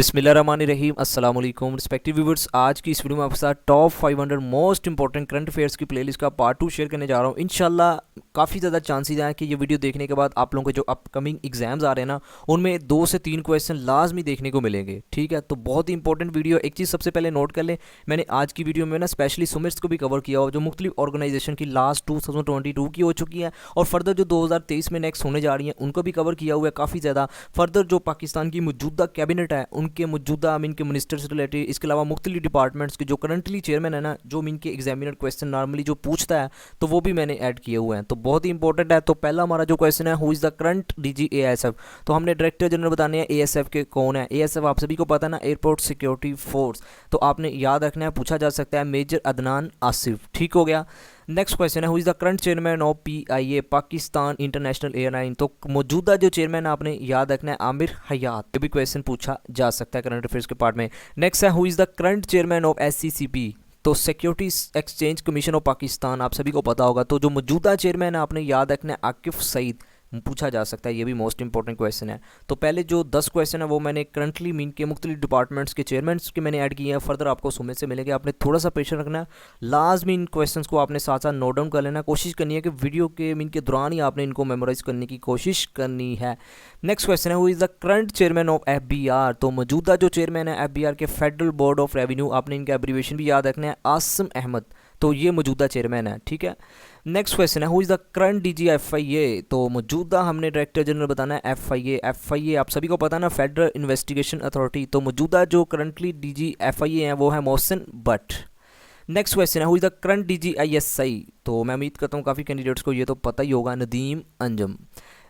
बिस्मिल्लाहिर्रहमानिर्रहीम अस्सलाम वालेकुम रिस्पेक्टिव व्यूअर्स। आज की इस वीडियो में आपके साथ top 500 most important current affairs की प्लेलिस्ट का पार्ट 2 शेयर करने जा रहा हूँ। इंशाल्लाह काफ़ी ज़्यादा चांसेस हैं कि ये वीडियो देखने के बाद आप लोगों के जो अपकमिंग एग्जाम्स आ रहे हैं ना, उनमें 2 से 3 क्वेश्चन लाजमी देखने को मिलेंगे। ठीक है, तो बहुत ही इंपॉर्टेंट वीडियो। एक चीज़ सबसे पहले नोट कर लें, मैंने आज की वीडियो में ना स्पेशली सुमिट्स को भी कवर किया हो, जो मुख्तलिफ ऑर्गेनाइजेशन की लास्ट 2022 की हो चुकी है और फर्दर जो 2023 में नेक्स्ट होने जा रही हैं उनको भी कवर किया हुआ है काफ़ी ज़्यादा। फर्दर जो पाकिस्तान की मौजूदा कैबिनेट है उनके मौजूदा इनके मिनिस्टर से रिलेटेड, इसके अलावा मुख्तलिफ डिपार्टमेंट्स के जो करंटली चेयरमैन है ना, जो इनके एग्जामिनर क्वेश्चन नॉर्मली जो पूछता है, तो वो भी मैंने ऐड किए हुए हैं, तो बहुत ही इंपॉर्टेंट है। तो पहला हमारा जो क्वेश्चन है, who is the current DG ASF. तो हमने डायरेक्टर जनरल बताने हैं एएसएफ के कौन है। एएसएफ आप सभी को पता है ना, एयरपोर्ट सिक्योरिटी फोर्स। तो आपने याद रखना है, पूछा जा सकता है मेजर अदनान आसिफ। ठीक हो गया। नेक्स्ट क्वेश्चन है, who is the current chairman of PIA Pakistan international airline. तो मौजूदा जो चेयरमैन आपने याद रखना है आमिर हयात। ये भी क्वेश्चन पूछा जा सकता है करंट अफेयर्स के पार्ट में। नेक्स्ट है, who is the current chairman of SCCP. तो securities exchange commission of Pakistan आप सभी को पता होगा। तो जो मौजूदा चेयरमैन है आपने याद रखना है आकिफ सईद। पूछा जा सकता है, ये भी मोस्ट इंपॉर्टेंट क्वेश्चन है। तो पहले जो 10 क्वेश्चन है वो मैंने करंटली मीन के मुख्तलिफ डिपार्टमेंट्स के चेयरमैन के मैंने ऐड किए हैं। फर्दर आपको सुमित से मिलेंगे, आपने थोड़ा सा पेशेंस रखना है। लाजमी इन क्वेश्चंस को आपने साथ साथ नोट डाउन कर लेना। कोशिश करनी है कि वीडियो के मीन के दौरान ही आपने इनको मेमोराइज करने की कोशिश करनी है। नेक्स्ट क्वेश्चन है, who is the current chairman of FBR. तो मौजूदा जो चेयरमैन है एफबीआर के फेडरल बोर्ड ऑफ रेवेन्यू, आपने इनका एब्रीविएशन भी याद रखना है, आसिम अहमद। तो ये मौजूदा चेयरमैन है। ठीक है। नेक्स्ट क्वेश्चन है, who is the current DG FIA. तो मौजूदा हमने डायरेक्टर जनरल बताना है एफआईए। एफआईए आप सभी को पता है ना, फेडरल इन्वेस्टिगेशन अथॉरिटी। तो मौजूदा जो करंटली डीजी एफआईए हैं वो है मोहसिन भट्ट। नेक्स्ट क्वेश्चन है, who is the current DG ISI. तो मैं उम्मीद करता हूँ काफ़ी कैंडिडेट्स को ये तो पता ही होगा, नदीम अंजम।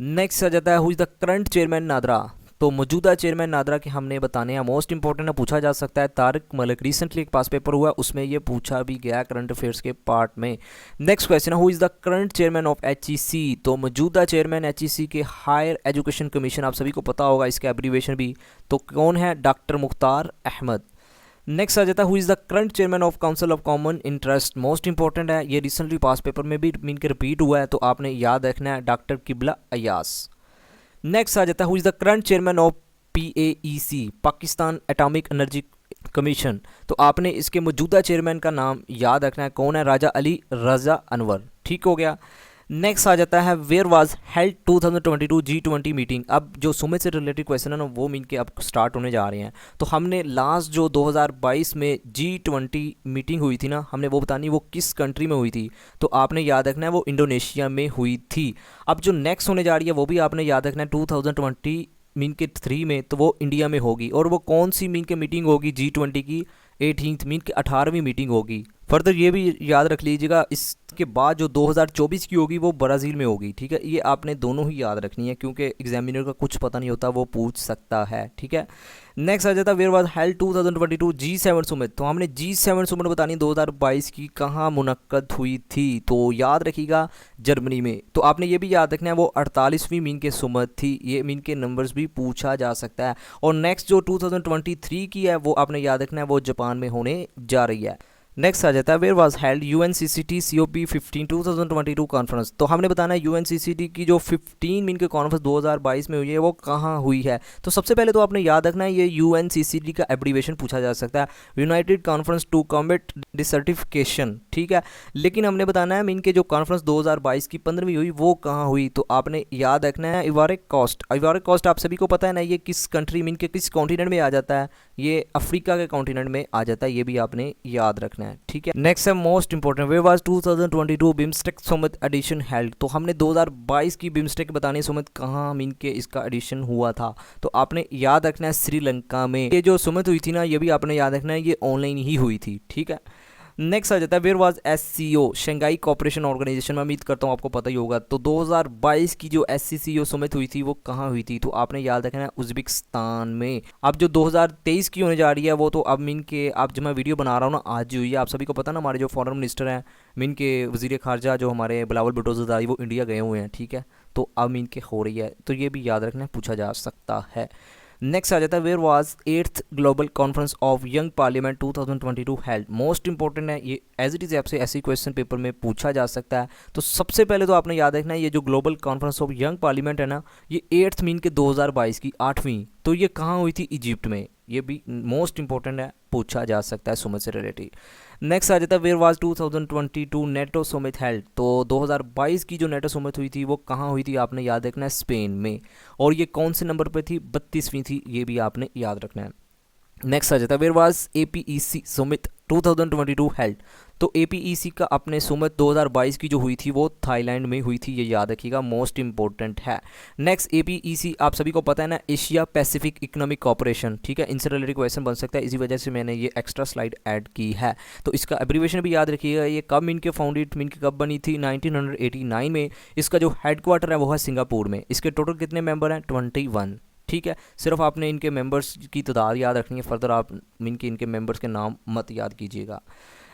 नेक्स्ट आ जाता है, who is the current chairman NADRA. तो मौजूदा चेयरमैन नादरा के हमने बताने हैं, मोस्ट इंपॉर्टेंट है, पूछा जा सकता है तारिक मलिक। रिसेंटली एक पास पेपर हुआ उसमें ये पूछा भी गया करंट अफेयर्स के पार्ट में। नेक्स्ट क्वेश्चन है, who is the current chairman of HEC. तो मौजूदा चेयरमैन एचईसी के हायर एजुकेशन कमीशन, आप सभी को पता होगा इसका एब्रीविएशन भी। तो कौन है, डॉक्टर मुख्तार अहमद। नेक्स्ट आ जाता है, who is the current chairman of council of common interest. Most important है, ये रिसेंटली पास पेपर में भी मीन के रिपीट हुआ है, तो आपने याद रखना है डॉक्टर किबला अयास। नेक्स्ट आ जाता है, who is the current chairman of PAEC Pakistan atomic energy commission. तो आपने इसके मौजूदा चेयरमैन का नाम याद रखना है, कौन है, राजा अली रजा अनवर। ठीक हो गया। नेक्स्ट आ जाता है, where was held 2022 G20 meeting. अब जो सुमित से रिलेटेड क्वेश्चन है ना, वो मीन के अब स्टार्ट होने जा रहे हैं। तो हमने लास्ट जो 2022 में G20 मीटिंग हुई थी ना, हमने वो बतानी वो किस कंट्री में हुई थी। तो आपने याद रखना है वो इंडोनेशिया में हुई थी। अब जो नेक्स्ट होने जा रही है वो भी आपने याद रखना है 2020 मीन के 3 में, तो वो इंडिया में होगी। और वो कौन सी मीन के मीटिंग होगी, G20 की 18th मीन के 18वीं मीटिंग होगी। फर्दर ये भी याद रख लीजिएगा, इसके बाद जो 2024 की होगी वो ब्राज़ील में होगी। ठीक है, ये आपने दोनों ही याद रखनी है क्योंकि एग्जामिनर का कुछ पता नहीं होता, वो पूछ सकता है। ठीक है। नेक्स्ट आ जाता है, where was held 2022 G7 Sumit. तो हमने G7 सुमित बतानी 2022 की कहाँ मुनक्कद हुई थी। तो याद रखिएगा जर्मनी में। तो आपने ये भी याद रखना है वो 48वीं मीन के सुमित थी। ये मीन के नंबर्स भी पूछा जा सकता है। और नेक्स्ट जो 2023 की है वो आपने याद रखना है वो जापान में होने जा रही है। नेक्स्ट आ जाता है, where was held UNCCT COP 15 2022 conference. तो हमने बताना है UNCCT की जो 15 मीन के कॉन्फ्रेंस 2022 में हुई है वो कहाँ हुई है। तो सबसे पहले तो आपने याद रखना है ये UNCCT का एब्रीविएशन पूछा जा सकता है, यूनाइटेड कॉन्फ्रेंस टू कॉम्बैट डिसर्टिफिकेशन। ठीक है, लेकिन हमने बताना है मीन के जो कॉन्फ्रेंस 2022 की 15वीं हुई वो कहाँ हुई। तो आपने याद रखना है इवॉरी कोस्ट। इवॉरी कोस्ट आप सभी को पता है ना, ये किस कंट्री मीन के किस कॉन्टिनेंट में आ जाता है, ये अफ्रीका के कॉन्टिनेंट में आ जाता है, ये भी आपने याद रखना है। ठीक है। नेक्स्ट है most important, where was 2022 BIMSTEC summit edition held. तो हमने 2022 की बिम्स्टेक बतानी सुमित कहाँ मीन के इसका एडिशन हुआ था। तो आपने याद रखना है श्रीलंका में। ये जो सुमित हुई थी ना, ये भी आपने याद रखना है ये ऑनलाइन ही हुई थी। ठीक है। नेक्स्ट आ जाता है, where was SCO Shanghai cooperation organisation. मैं उम्मीद करता हूँ आपको पता ही होगा। तो 2022 की जो SCCO समिट हुई थी वो कहाँ हुई थी। तो आपने याद रखना है उज्बेकिस्तान में। अब जो 2023 की होने जा रही है वो तो अब मीन के, आप जब मैं वीडियो बना रहा हूँ ना आज ही हुई है। आप सभी को पता ना, हमारे जो फॉरेन मिनिस्टर हैं मीन के वज़ीर ख़ारजा जो हमारे बिलावल भुट्टो ज़रदारी, वो इंडिया गए हुए हैं। ठीक है, तो अब मीन के हो रही है, तो ये भी याद रखना, पूछा जा सकता है। नेक्स्ट आ जाता है, where was 8th global conference of young parliament 2022 held. Most important है ये, एज इट इज़ आपसे ऐसी क्वेश्चन पेपर में पूछा जा सकता है। तो सबसे पहले तो आपने याद रखना है ये जो global conference of young parliament है ना, ये 8th मीन के 2022 की 8वीं। तो ये कहाँ हुई थी, इजिप्ट में। ये भी मोस्ट इंपॉर्टेंट है, पूछा जा सकता है सुमित से रिलेटेड। नेक्स्ट आ जाता है where was 2022 NATO summit held. तो 2022 की जो नेटो समिट हुई थी वो कहाँ हुई थी, आपने याद रखना है, स्पेन में। और ये कौन से नंबर पे थी, 32वीं थी, ये भी आपने याद रखना है। नेक्स्ट आ जाता है where was APEC summit 2022 held. तो एपीईसी का अपने सुमित 2022 की जो हुई थी वो थाईलैंड में हुई थी, ये याद रखिएगा, मोस्ट इंपॉर्टेंट है। नेक्स्ट एपीईसी आप सभी को पता है ना, एशिया पैसिफिक इकोनॉमिक कॉर्पोरेशन, ठीक है, इनसे रिलेटेड क्वेश्चन बन सकता है, इसी वजह से मैंने ये एक्स्ट्रा स्लाइड ऐड की है। तो इसका एब्रीवेशन भी याद रखिएगा। ये कब मिनके फाउंडेड, मिनके कब बनी थी, 1989 में। इसका जो हेडक्वार्टर है वो है सिंगापुर में। इसके टोटल कितने मेंबर हैं, 21, ठीक है। सिर्फ आपने इनके मेंबर्स की तादाद याद रखनी है, फर्दर आप इनके मेंबर्स के नाम मत याद कीजिएगा।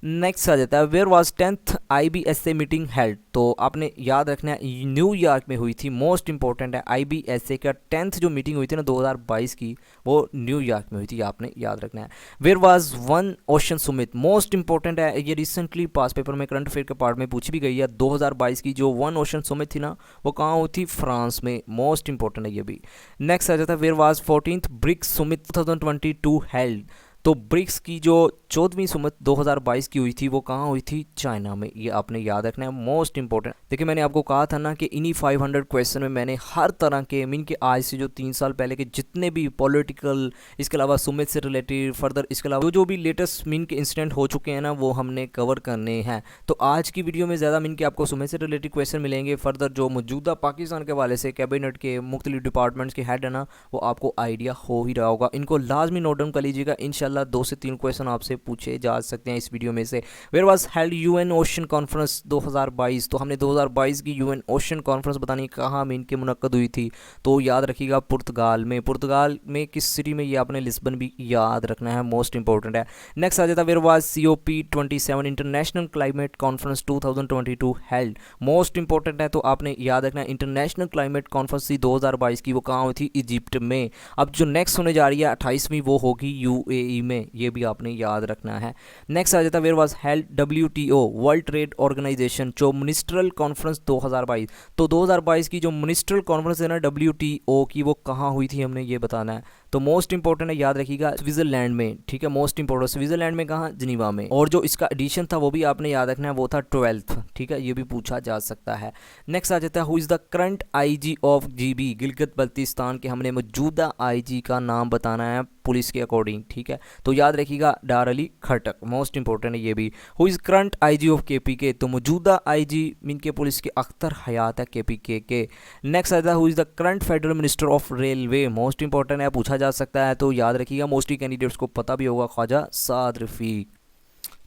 नेक्स्ट आ जाता है where was 10th IBSA meeting held. तो आपने याद रखना है न्यूयॉर्क में हुई थी, मोस्ट इंपॉर्टेंट है। IBSA का 10th जो मीटिंग हुई थी ना 2022 की, वो न्यूयॉर्क में हुई थी, आपने याद रखना है। Where was one ocean summit, most important है, ये रिसेंटली पास पेपर में करंट अफेयर के पार्ट में पूछी भी गई है। 2022 की जो वन ओशन समिट थी ना वो कहाँ हुई थी, फ्रांस में, मोस्ट इंपॉर्टेंट है ये भी। नेक्स्ट आ जाता है where was 14th BRICS summit 2022 held. तो ब्रिक्स की जो 14वीं सुमित 2022 की हुई थी वो कहाँ हुई थी, चाइना में, ये आपने याद रखना है, मोस्ट इंपॉर्टेंट। देखिए मैंने आपको कहा था ना कि इन्हीं 500 क्वेश्चन में मैंने हर तरह के मीन के आज से जो 3 साल पहले के जितने भी पॉलिटिकल, इसके अलावा सुमित से रिलेटेड, फर्दर इसके अलावा जो भी लेटेस्ट मीन के इंसिडेंट हो चुके हैं ना वो हमने कवर करने हैं। तो आज की वीडियो में ज़्यादा मीन के आपको सुमित से रिलेटेड क्वेश्चन मिलेंगे। फर्दर जो मौजूदा पाकिस्तान के वाले से कैबिनेट के मुख्तलिफ डिपार्टमेंट्स के हेड है ना, वो आपको आइडिया हो ही रहा होगा। इनको लाजमी नोट डाउन कर लीजिएगा, इंशाल्लाह 2 से 3 क्वेश्चन आपसे पूछे जा सकते हैं इस वीडियो में से। Where was held UN ocean conference 2022। तो हमने 2022 की यूएन ओशन कॉन्फ्रेंस बतानी कहाँ में इनके मुनक्कद हुई थी, तो याद रखिएगा पुर्तगाल में। पुर्तगाल में किस सिटी में, ये आपने लिस्बन भी याद रखना है, मोस्ट इंपॉर्टेंट है। नेक्स्ट आ जाता है where was COP27 international climate conference 2022 held, most important है, तो आपने याद रखना है इंटरनेशनल क्लाइमेट कॉन्फ्रेंस 2022 की वो कहाँ हुई थी, इजिप्ट में। अब जो नेक्स्ट होने जा रही है 28वीं वो होगी UAE में, ये भी आपने याद रखना है। नेक्स्ट आ जाता है where was held WTO world trade organisation जो मिनिस्ट्रल कॉन्फ्रेंस 2022। तो 2022 की जो मिनिस्ट्रल कॉन्फ्रेंस है ना WTO की, वो कहाँ हुई थी हमने ये बताना है। तो मोस्ट इंपॉर्टेंट है, याद रखिएगा, स्विट्जरलैंड में, ठीक है, मोस्ट इंपॉर्टेंट। स्विट्जरलैंड में कहाँ, जिनीवा में। और जो इसका एडिशन था वो भी आपने याद रखना है, वो था 12th, ठीक है, ये भी पूछा जा सकता है। नेक्स्ट आ जाता है who is the current IG of GB Gilgit Baltistan के, हमने मौजूदा IG का नाम बताना है पुलिस के अकॉर्डिंग, ठीक है। तो याद रखिएगा डार अली खटक, मोस्ट इंपॉर्टेंट है ये भी। Who is current IG of KPK, तो मौजूदा IG मीन के पुलिस के अख्तर हयात है KPK के। नेक्स्ट आता है who is the current federal minister of railway, most important है, पूछा जा सकता है, तो याद रखिएगा, मोस्टली कैंडिडेट्स को पता भी होगा, ख्वाजा साद रफीक।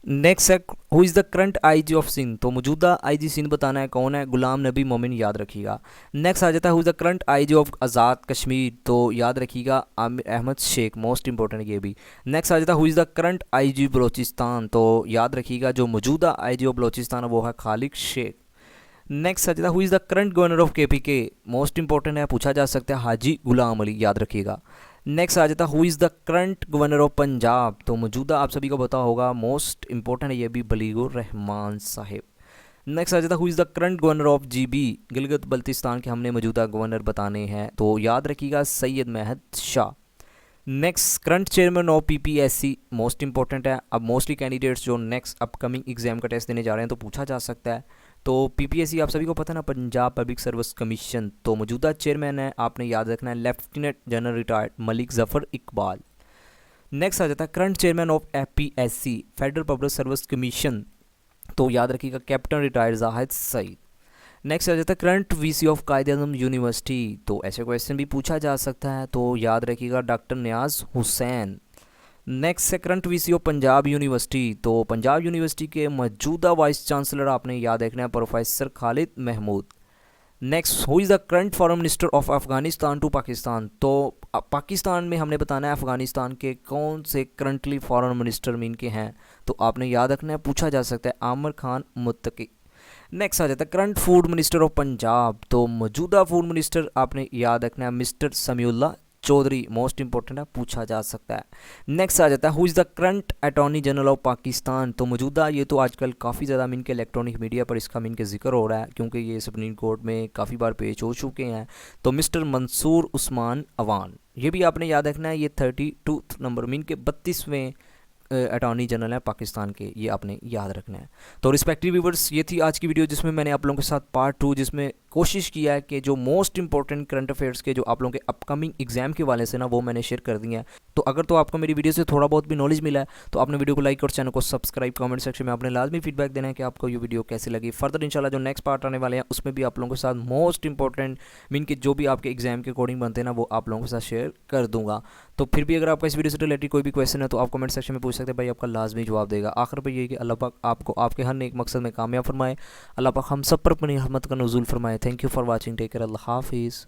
नेक्स्ट है who is the current IG of Sindh, तो मौजूदा IG सिंध बताना है कौन है, गुलाम नबी मोमिन, याद रखिएगा। नेक्स्ट आ जाता है who is the current IG of Azad Kashmir, तो याद रखिएगा आमिर अहमद शेख, मोस्ट इंपॉर्टेंट ये भी। नेक्स्ट आ जाता है who is the current IG Balochistan, तो याद रखिएगा जो मौजूदा IG ऑफ बलोचिस्तान वो है खालिद शेख। नेक्स्ट आ जाता है who is the current governor of KPK, most important है, पूछा जा सकता है हाजी गुलाम अली, याद रखिएगा। नेक्स्ट आ जाता है who is the current governor of Punjab, तो मौजूदा आप सभी को पता होगा, मोस्ट इंपॉर्टेंट है ये भी, बलीगुर रहमान साहिब। नेक्स्ट आ जाता है who is the current governor of GB Gilgit Baltistan के, हमने मौजूदा गवर्नर बताने हैं, तो याद रखिएगा Syed Mahad Shah. Next current chairman of PPSC, most important है। अब मोस्टली कैंडिडेट्स जो नेक्स्ट अपकमिंग एग्जाम का टेस्ट देने जा रहे हैं तो पूछा जा सकता है। तो PPSC आप सभी को पता है ना, पंजाब पब्लिक सर्विस कमीशन, तो मौजूदा चेयरमैन है, आपने याद रखना है lieutenant general retired Malik Zafar Iqbal. Next आ जाता है current chairman of FPSC federal public service commission, तो याद रखिएगा captain retired Zahid Saeed. Next आ जाता है current VC of Quaid e Azam university, तो ऐसे क्वेश्चन भी पूछा जा सकता है, तो याद रखिएगा डॉक्टर नियाज हुसैन। नेक्स्ट है current VC of Punjab university, तो पंजाब यूनिवर्सिटी के मौजूदा वाइस चांसलर आपने याद रखना है professor Khalid Mahmood. Next who is the current foreign minister of Afghanistan to Pakistan, तो पाकिस्तान में हमने बताना है अफगानिस्तान के कौन से करंटली फॉरेन मिनिस्टर में इनके हैं, तो आपने याद रखना है, पूछा जा सकता है आमिर खान मुत्तकी। नेक्स्ट आ जाता है current food minister of Punjab, तो मौजूदा फूड मिनिस्टर आपने याद रखना है mister Samiullah Chaudhry, most important है, पूछा जा सकता है। नेक्स्ट आ जाता है who is the current attorney general of Pakistan, तो मौजूदा, ये तो आजकल काफ़ी ज़्यादा मीन के इलेक्ट्रॉनिक मीडिया पर इसका मीन के जिक्र हो रहा है क्योंकि ये सुप्रीम कोर्ट में काफ़ी बार पेश हो चुके हैं, तो मिस्टर मंसूर उस्मान अवान। ये भी आपने याद रखना है, ये 32 नंबर मीन के 32वें अटॉर्नी जनरल है पाकिस्तान के, ये आपने याद रखना है। तो रिस्पेक्टिव व्यूवर्स, ये थी आज की वीडियो जिसमें मैंने आप लोगों के साथ पार्ट 2 जिसमें कोशिश किया है कि जो मोस्ट इंपॉर्टेंट करंट अफेयर्स के जो आप लोगों के अपकमिंग एग्जाम के वाले से ना वो मैंने शेयर कर दिया है। तो अगर तो आपको मेरी वीडियो से थोड़ा बहुत भी नॉलेज मिला है तो आपने वीडियो को लाइक और चैनल को सब्सक्राइब, कमेंट सेक्शन में आपने लाजमी फीडबैक देना है कि आपको ये वीडियो कैसी लगी। फर्दर इंशाल्लाह जो नेक्स्ट पार्ट आने वाले हैं उसमें भी आप लोगों के साथ मोस्ट इंपॉर्टेंट मीन के जो भी आपके एग्जाम के अकॉर्डिंग बनते हैं ना वो आप लोगों के साथ शेयर कर दूंगा। तो फिर भी अगर आपका इस वीडियो से रिलेटेड कोई भी क्वेश्चन है तो आप कमेंट सेक्शन में पूछ सकते हैं, भाई आपका लाजमी जवाब देगा। आखिर पर ये कि अल्लाह पाक आपको आपके हर नेक मकसद में कामयाब फरमाए। अल्लाह पाक हम सब पर अपनी रहमत का नुज़ूल फरमाए। Thank you for watching, take care, Allah हाफिज़।